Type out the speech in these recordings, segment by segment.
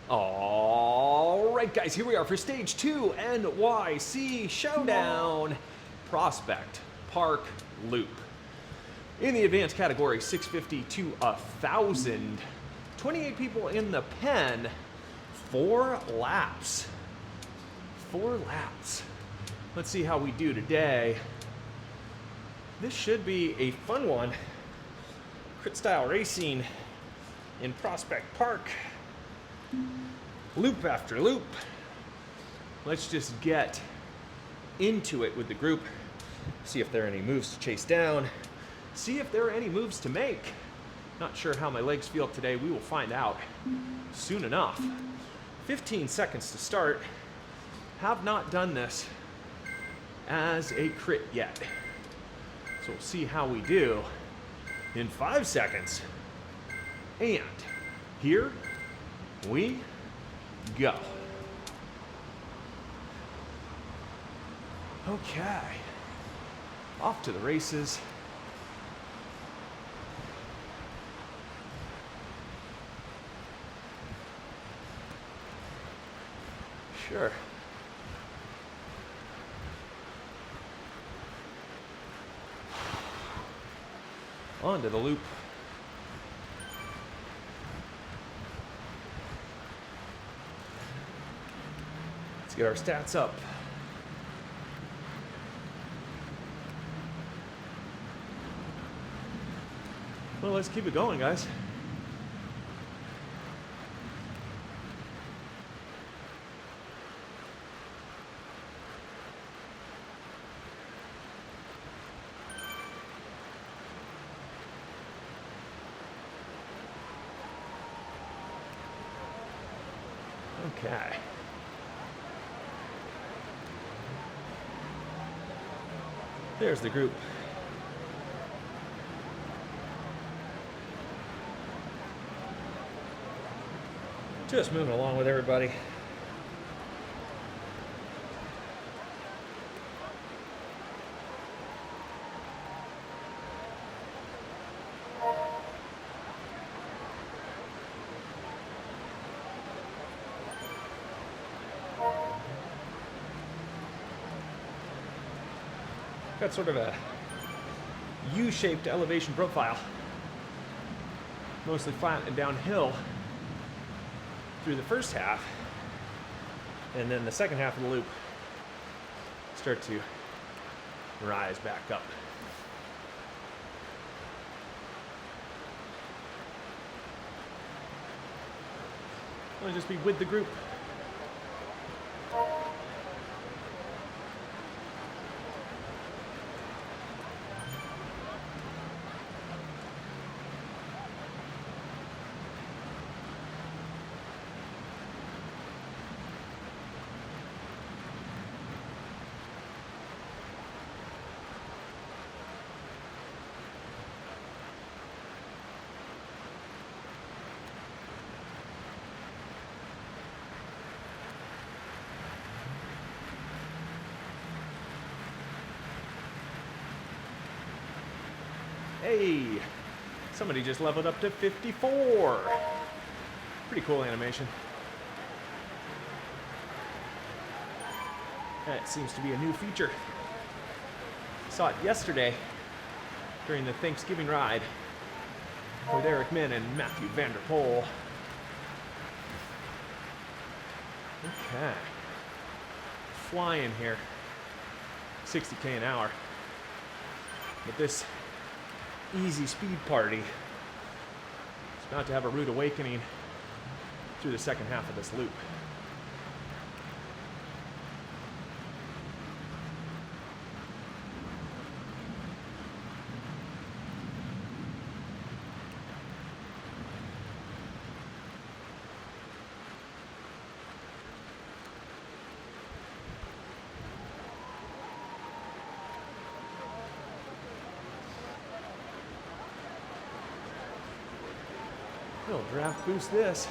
All right, guys, here we are for stage 2 NYC Showdown Prospect Park Loop. In the advanced category, 650 to 1,000. 28 people in the pen. 4 laps. 4 laps. Let's see how we do today. This should be a fun one. Crit style racing in Prospect Park. Loop after loop. Let's just get into it with the group. See if there are any moves to chase down. See if there are any moves to make. Not sure how my legs feel today. We will find out soon enough. 15 seconds to start. Have not done this as a crit yet. So we'll see how we do in 5 seconds. And here we go. Okay. Off to the races. Sure. Onto the loop. Let's get our stats up. Well, let's keep it going, guys. Okay. There's the group. Just moving along with everybody. Got sort of a U-shaped elevation profile. Mostly flat and downhill through the first half, and then the second half of the loop start to rise back up. I'll just be with the group. Hey, somebody just leveled up to 54. Pretty cool animation. That seems to be a new feature. Saw it yesterday during the Thanksgiving ride with Eric Min and Matthew Vanderpool. Okay. Flying here. 60k an hour. But this easy speed party is about to have a rude awakening through the second half of this loop. We'll draft boost this.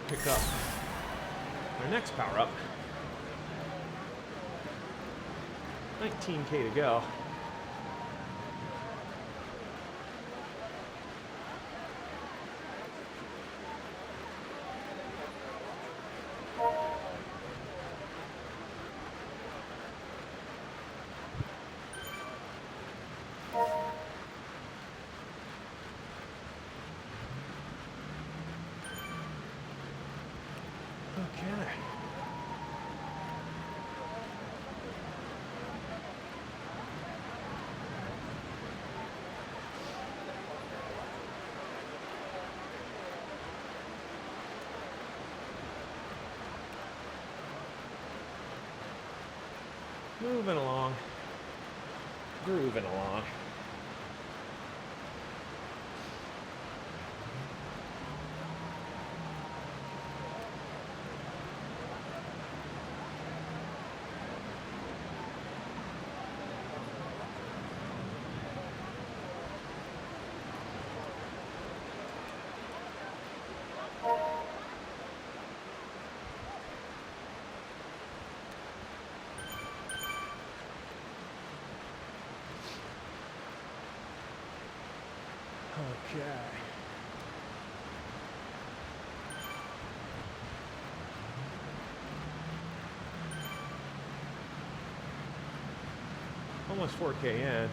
Pick up our next power up. 19k to go. Okay. Moving along, grooving along. Okay. Almost 4K in.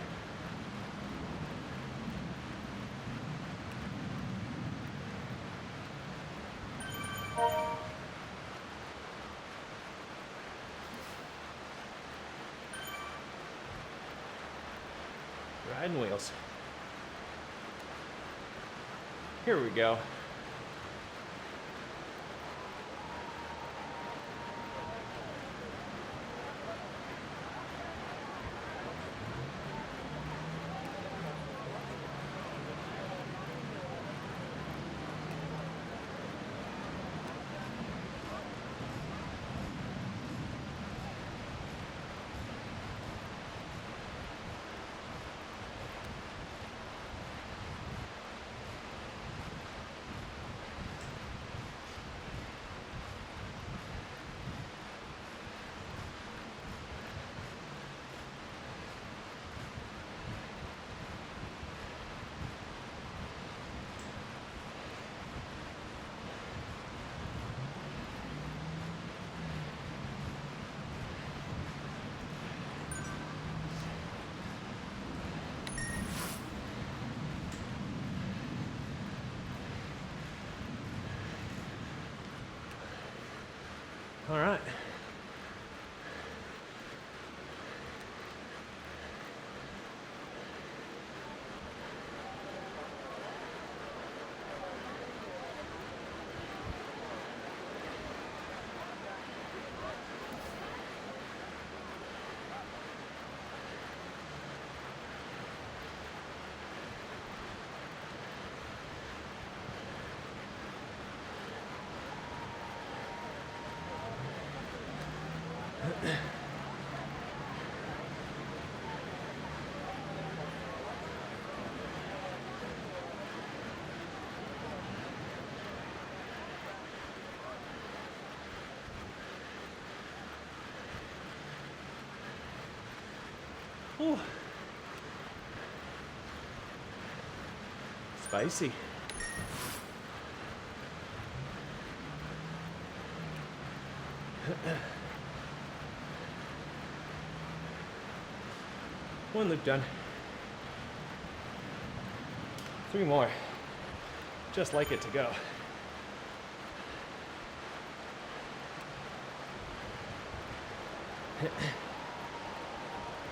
Riding wheels. Here we go. All right. Ooh. Spicy. One loop done. 3 more. Just like it to go.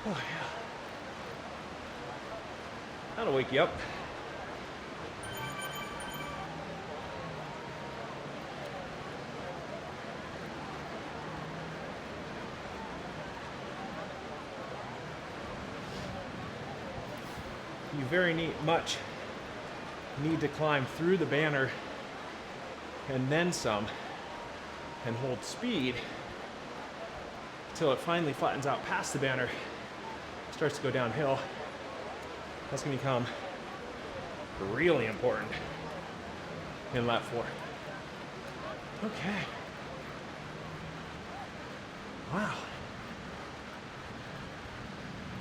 Oh, yeah. That'll wake you up. You very much need to climb through the banner and then some and hold speed until it finally flattens out past the banner, starts to go downhill. That's going to become really important in lap 4. Okay. Wow.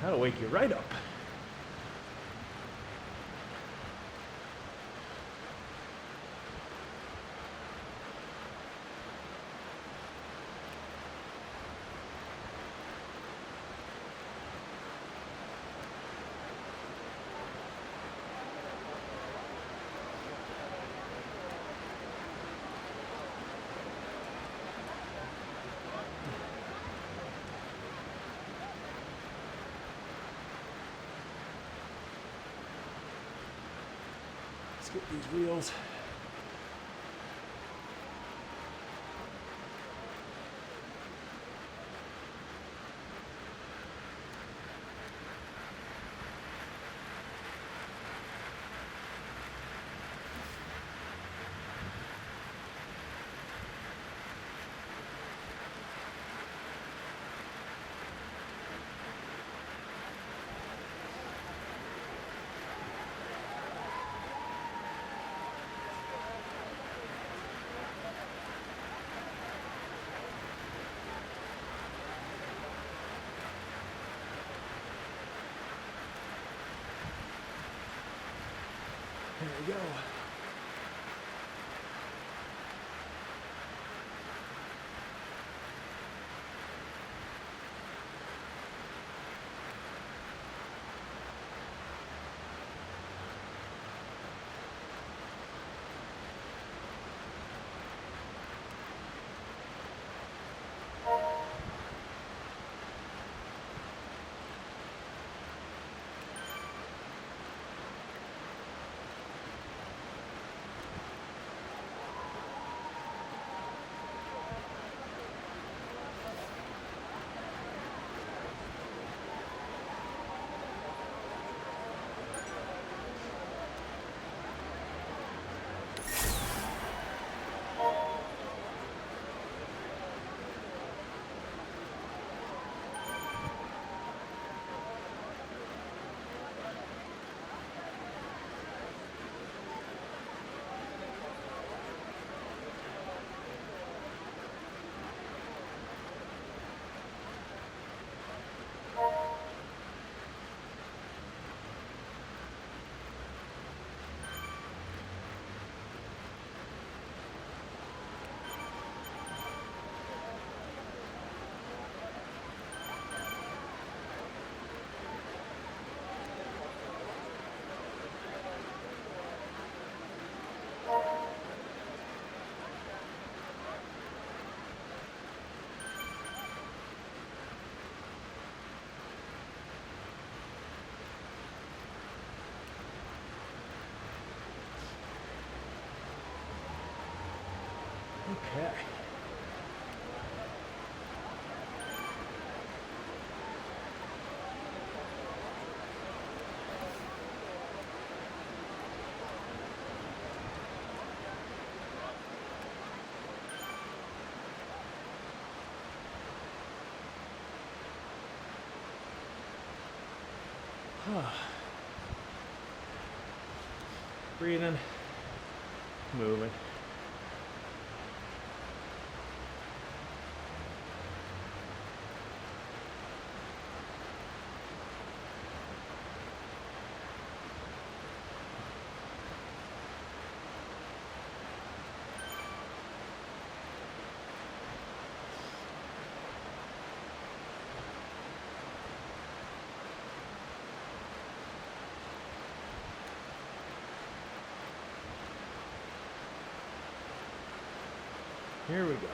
That'll wake you right up. Get these wheels. There we go. Okay. Breathing, moving. Here we go.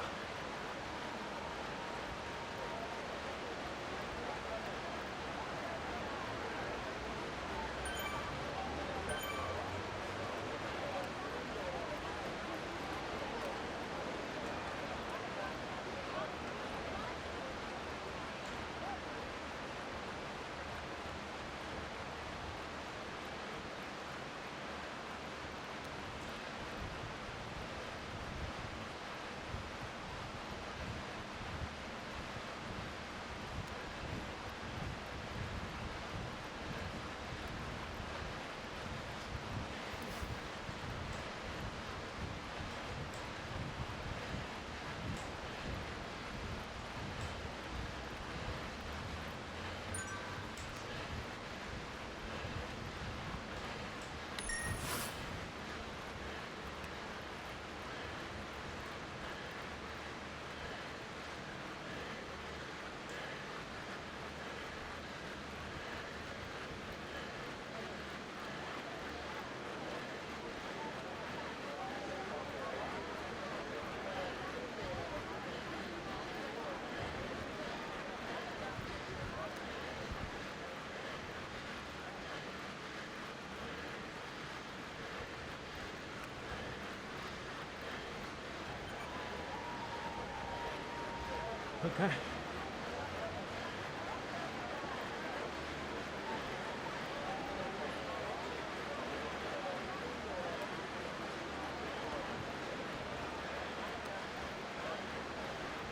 Okay.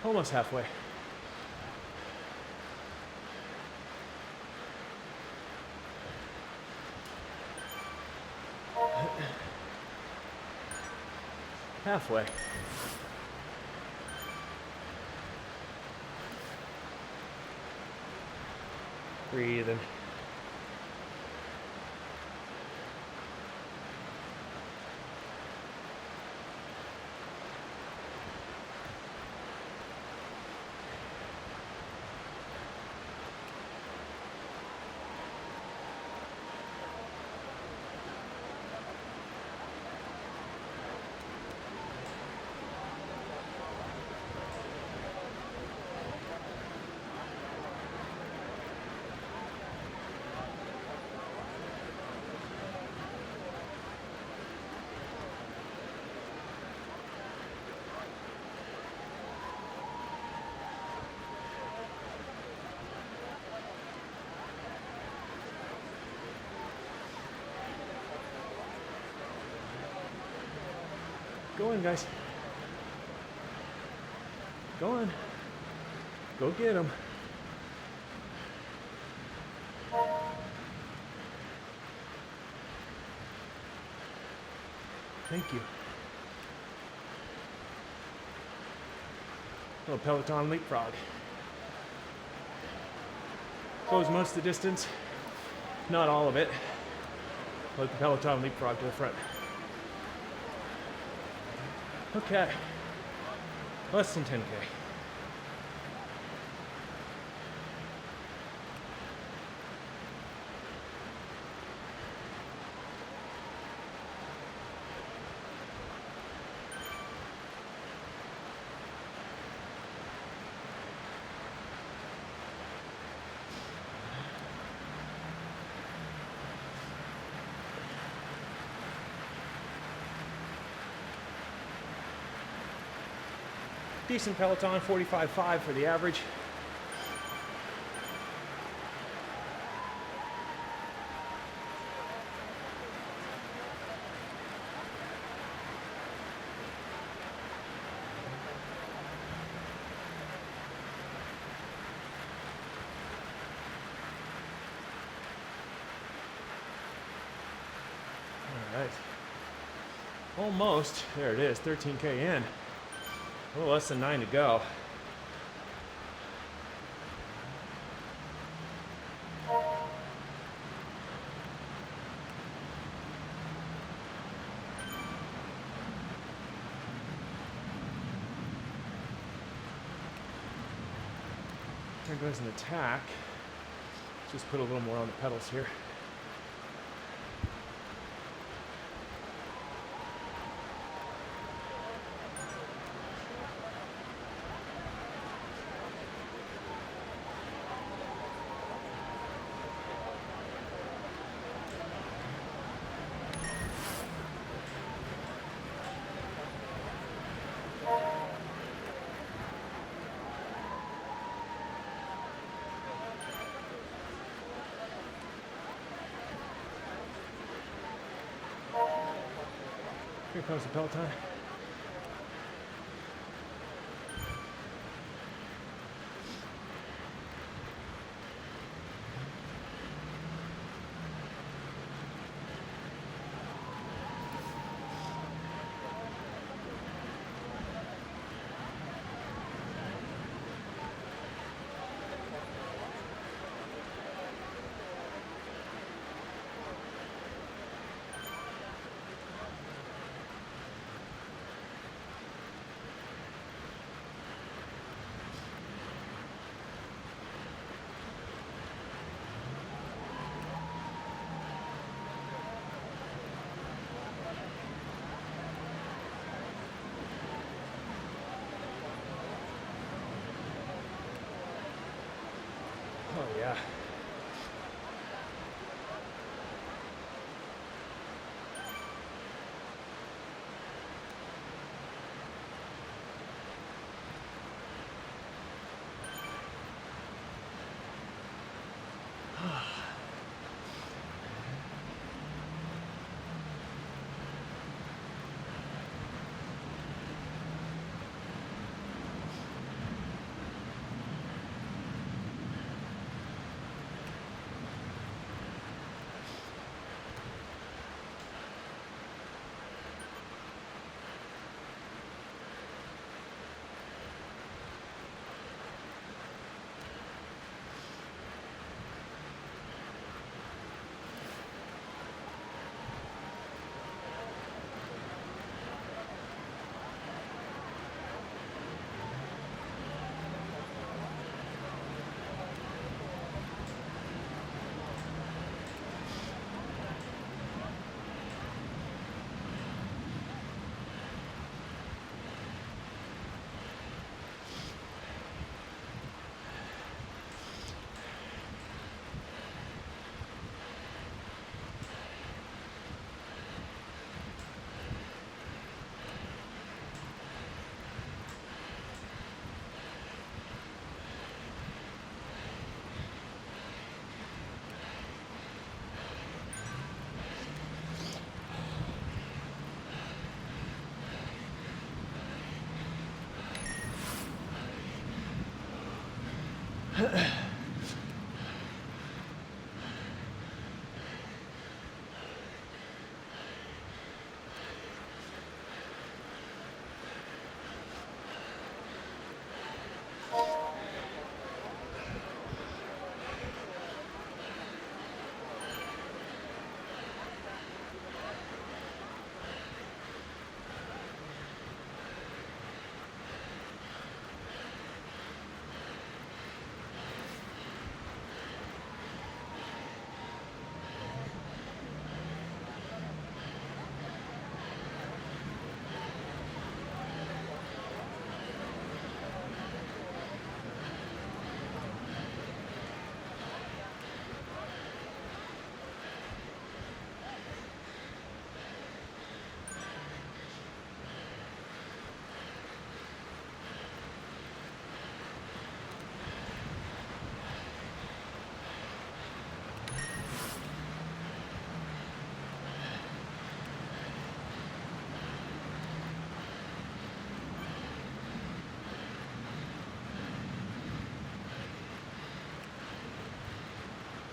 Almost halfway. Halfway. Breathing. Go in, guys. Go on. Go get them. Thank you. Little Peloton leapfrog. Goes most of the distance, not all of it. Let the Peloton leapfrog to the front. Okay, less than 10K. Decent Peloton, 45.5 for the average. All right. Almost. There it is, 13K in. A little less than 9 to go. There goes an attack. Just put a little more on the pedals here. Here comes the Peloton.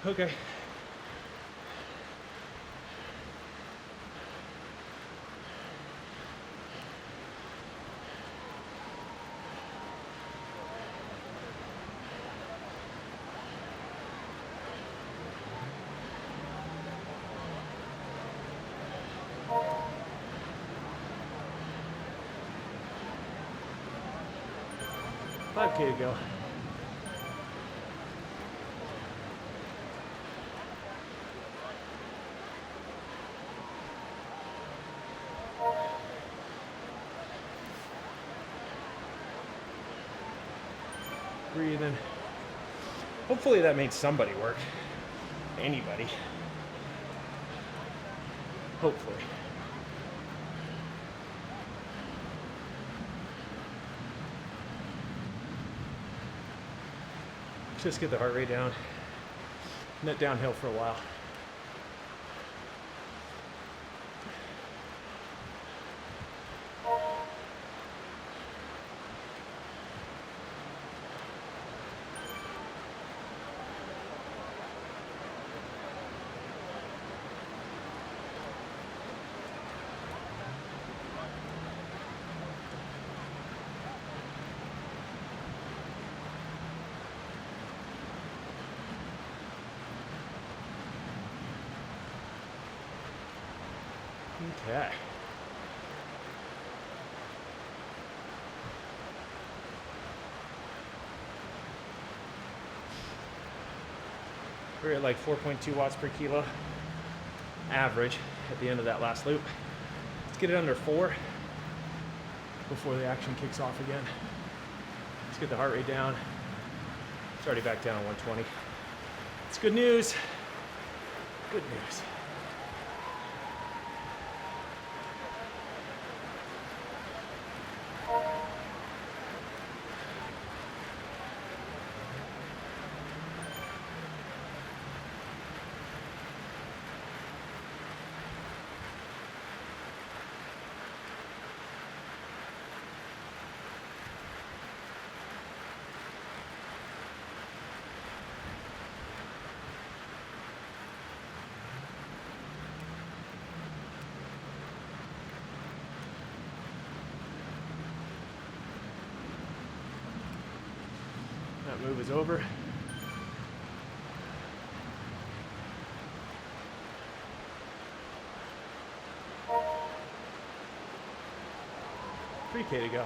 Okay. $5K to go. Breathing. Hopefully that made somebody work. Anybody. Hopefully. Just get the heart rate down. Net downhill for a while. Okay. We're at like 4.2 watts per kilo average at the end of that last loop. Let's get it under 4 before the action kicks off again. Let's get the heart rate down. It's already back down 120. It's good news. Good news. That move is over. $3K to go.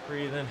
Breathe in.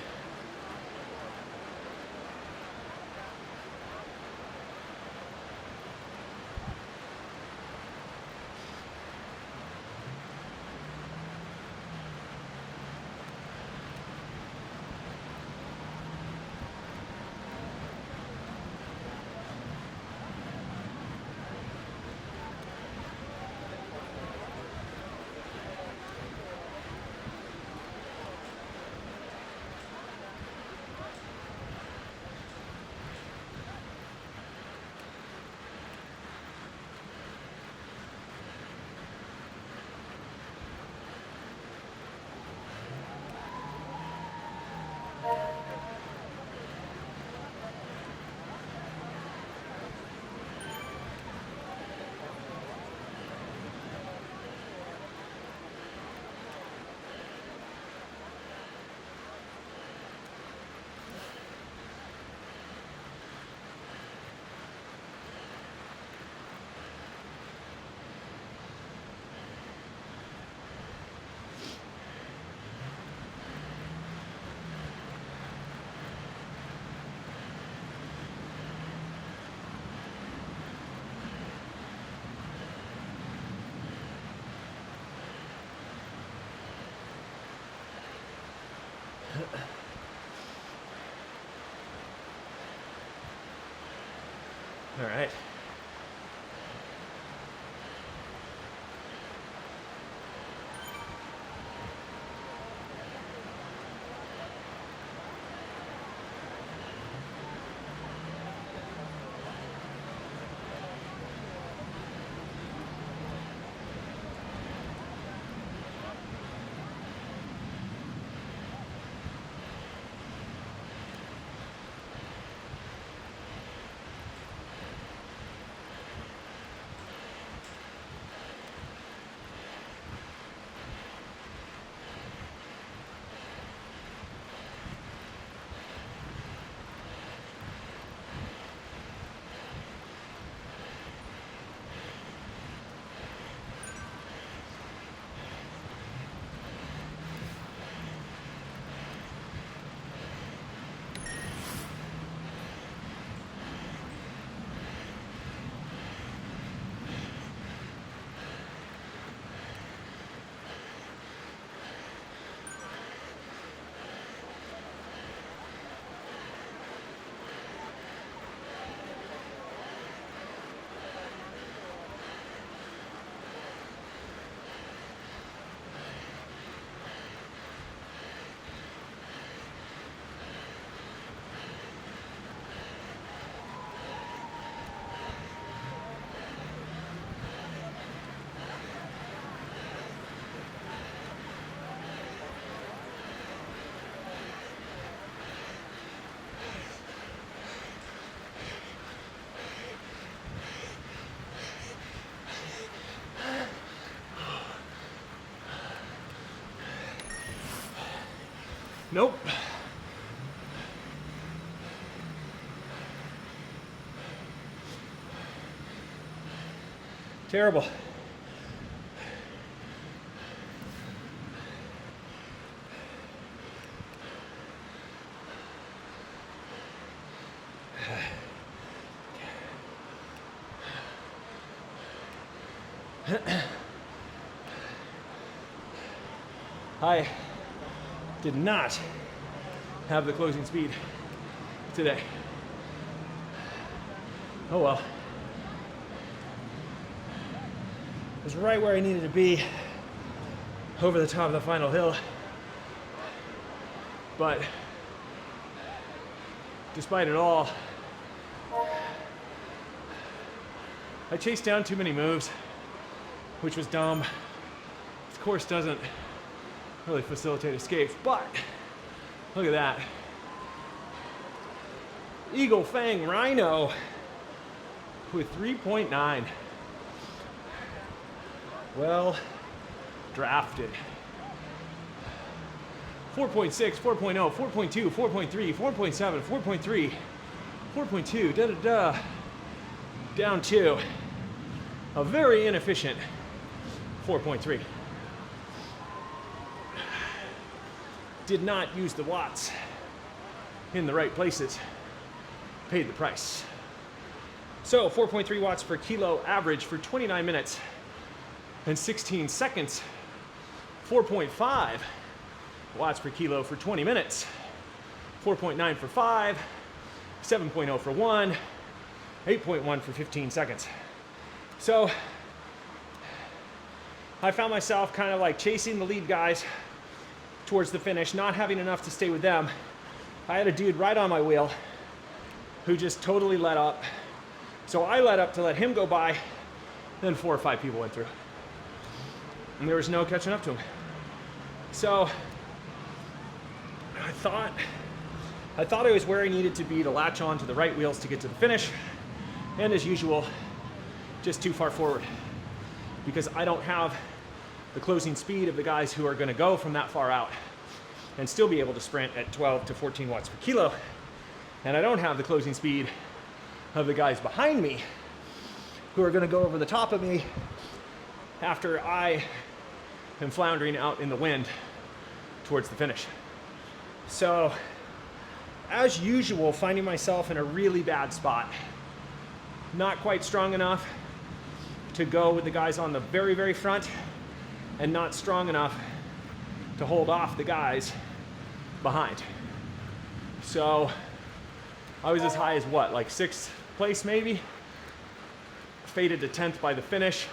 All right. Nope. Terrible. I did not have the closing speed today. Oh well. It was right where I needed to be, over the top of the final hill. But despite it all, I chased down too many moves, which was dumb. This course doesn't really facilitate escapes, but look at that. Eagle Fang Rhino with 3.9. Well drafted. 4.6, 4.0, 4.2, 4.3, 4.7, 4.3, 4.2, da da da. Down to a very inefficient 4.3. Did not use the watts in the right places. Paid the price. So 4.3 watts per kilo average for 29 minutes and 16 seconds. 4.5 watts per kilo for 20 minutes. 4.9 for 5, 7.0 for 1, 8.1 for 15 seconds. So I found myself kind of like chasing the lead guys towards the finish, not having enough to stay with them. I had a dude right on my wheel who just totally let up. So I let up to let him go by, then 4 or 5 people went through. And there was no catching up to him. So I thought I was where I needed to be to latch on to the right wheels to get to the finish. And as usual, just too far forward, because I don't have the closing speed of the guys who are going to go from that far out and still be able to sprint at 12 to 14 watts per kilo. And I don't have the closing speed of the guys behind me who are going to go over the top of me after I am floundering out in the wind towards the finish. So, as usual, finding myself in a really bad spot. Not quite strong enough to go with the guys on the very, very front, and not strong enough to hold off the guys behind. So I was as high as what, like 6th place maybe? Faded to 10th by the finish,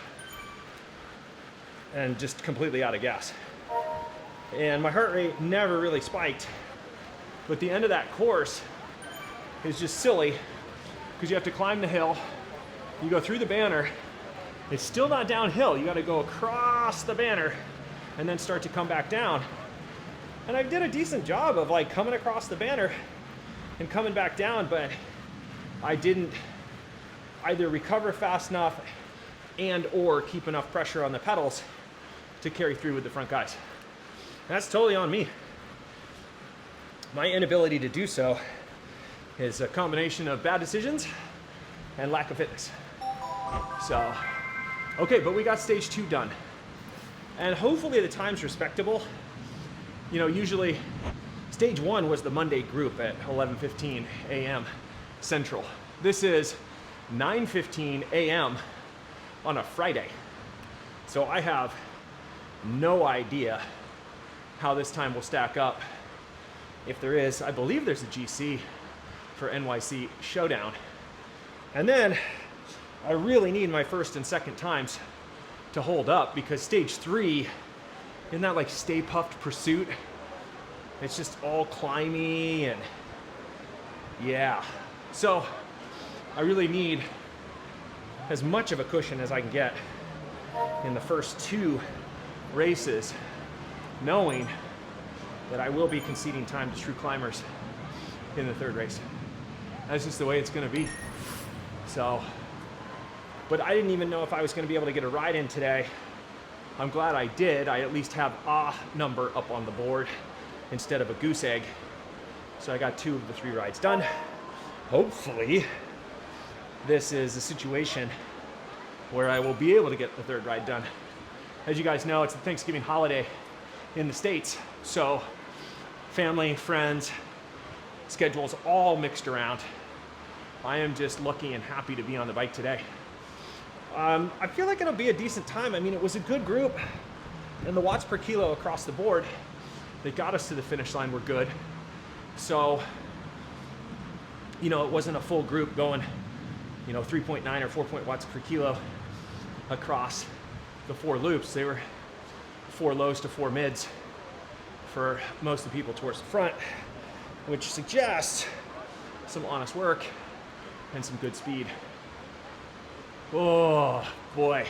and just completely out of gas. And my heart rate never really spiked, but the end of that course is just silly, because you have to climb the hill, you go through the banner, it's still not downhill, you gotta go across the banner and then start to come back down. And I did a decent job of like coming across the banner and coming back down, but I didn't either recover fast enough and or keep enough pressure on the pedals to carry through with the front guys. That's totally on me. My inability to do so is a combination of bad decisions and lack of fitness. So, okay, but we got stage 2 done. And hopefully the time's respectable. You know, usually stage 1 was the Monday group at 11:15 a.m. Central. This is 9:15 a.m. on a Friday. So I have no idea how this time will stack up. If there is, I believe there's a GC for NYC Showdown. And then I really need my first and second times to hold up, because stage 3, isn't that like Stay Puft Pursuit? It's just all climby and yeah. So I really need as much of a cushion as I can get in the first 2 races, knowing that I will be conceding time to true climbers in the 3rd race. That's just the way it's gonna be. So, but I didn't even know if I was gonna be able to get a ride in today. I'm glad I did. I at least have a number up on the board. instead of a goose egg. So I got 2 of the 3 rides done. Hopefully, this is a situation where I will be able to get the 3rd ride done. As you guys know, it's the Thanksgiving holiday in the States, so family, friends, schedules all mixed around. I am just lucky and happy to be on the bike today. I feel like it'll be a decent time. I mean, it was a good group, and the watts per kilo across the board that got us to the finish line were good. So, you know, it wasn't a full group going, you know, 3.9 or 4 watts per kilo across the 4 loops. They were 4 lows to 4 mids for most of the people towards the front, which suggests some honest work and some good speed. Oh boy.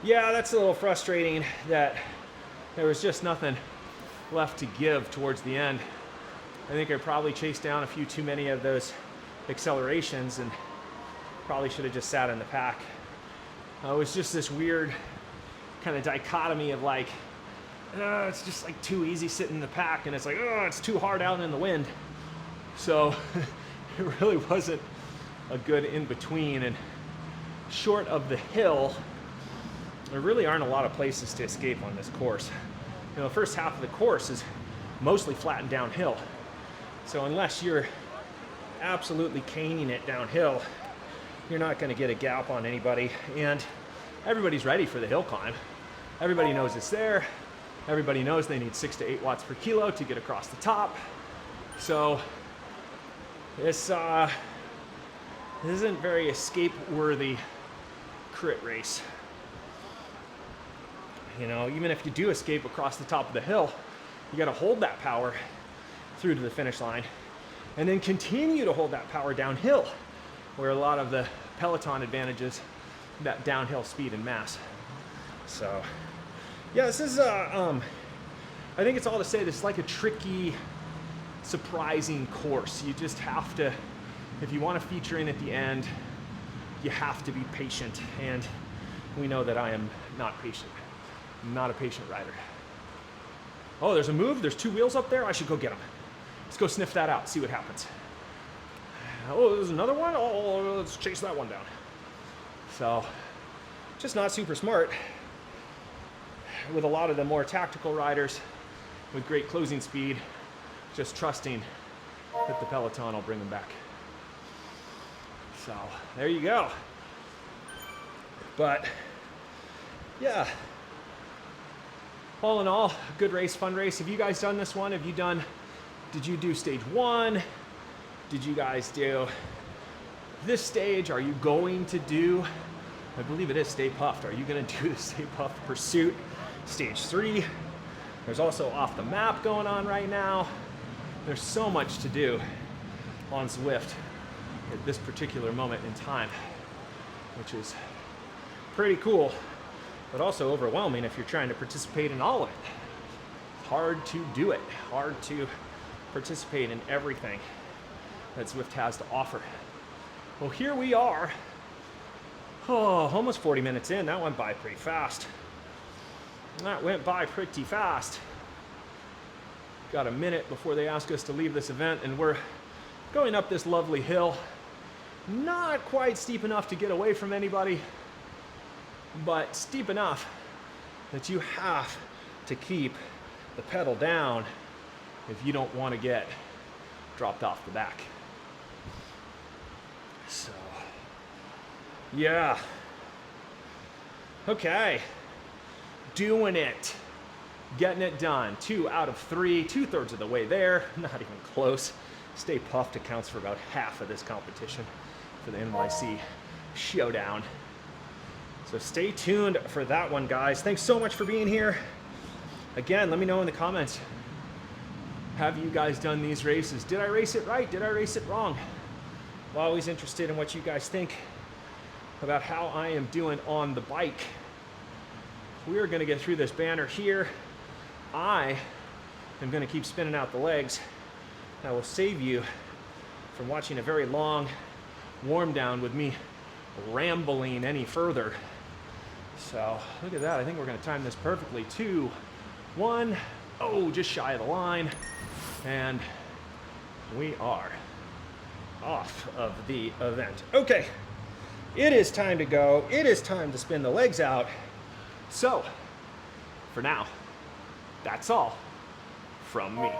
Yeah, that's a little frustrating that there was just nothing left to give towards the end. I think I probably chased down a few too many of those accelerations and probably should have just sat in the pack. It was just this weird kind of dichotomy of like, it's just like too easy sitting in the pack, and it's like, oh, it's too hard out in the wind. So it really wasn't a good in-between, and short of the hill, there really aren't a lot of places to escape on this course. You know, the first half of the course is mostly flat and downhill. So unless you're absolutely caning it downhill, you're not going to get a gap on anybody, and everybody's ready for the hill climb. Everybody knows it's there. Everybody knows they need 6 to 8 watts per kilo to get across the top. So this isn't very escape-worthy crit race. You know, even if you do escape across the top of the hill, you got to hold that power through to the finish line, and then continue to hold that power downhill, where a lot of the Peloton advantages that downhill speed and mass. So, yeah, this is I think it's all to say this is like a tricky, surprising course. You just have to, if you want to feature in at the end, you have to be patient, and we know that I am not patient. I'm not a patient rider. Oh, there's a move. There's 2 wheels up there. I should go get them. Let's go sniff that out, see what happens. Oh, there's another one? Oh, let's chase that one down. So, just not super smart with a lot of the more tactical riders with great closing speed, just trusting that the Peloton will bring them back. So, there you go. But, yeah. All in all, good race, fun race. Have you guys done this one? Did you do stage 1? Did you guys do this stage? Are you going to do, I believe it is Stay Puffed. Are you going to do the Stay Puft Pursuit stage 3? There's also Off the Map going on right now. There's so much to do on Zwift at this particular moment in time, which is pretty cool, but also overwhelming if you're trying to participate in all of it. Hard to do it, hard to participate in everything that Zwift has to offer. Well, here we are. Oh, almost 40 minutes in. That went by pretty fast. That went by pretty fast. Got a minute before they ask us to leave this event, and we're going up this lovely hill. Not quite steep enough to get away from anybody, but steep enough that you have to keep the pedal down if you don't want to get dropped off the back. So, yeah. Okay. Doing it. Getting it done. 2 out of 3, 2/3 of the way there. Not even close. Stay Puffed accounts for about half of this competition for the NYC Showdown. So stay tuned for that one, guys. Thanks so much for being here. Again, let me know in the comments. Have you guys done these races? Did I race it right? Did I race it wrong? I'm always interested in what you guys think about how I am doing on the bike. We are going to get through this banner here. I am going to keep spinning out the legs. I will save you from watching a very long warm down with me rambling any further. So look at that. I think we're going to time this perfectly. 2, 1, Oh, just shy of the line. And we are off of the event. Okay, it is time to go. It is time to spin the legs out. So, for now, that's all from me.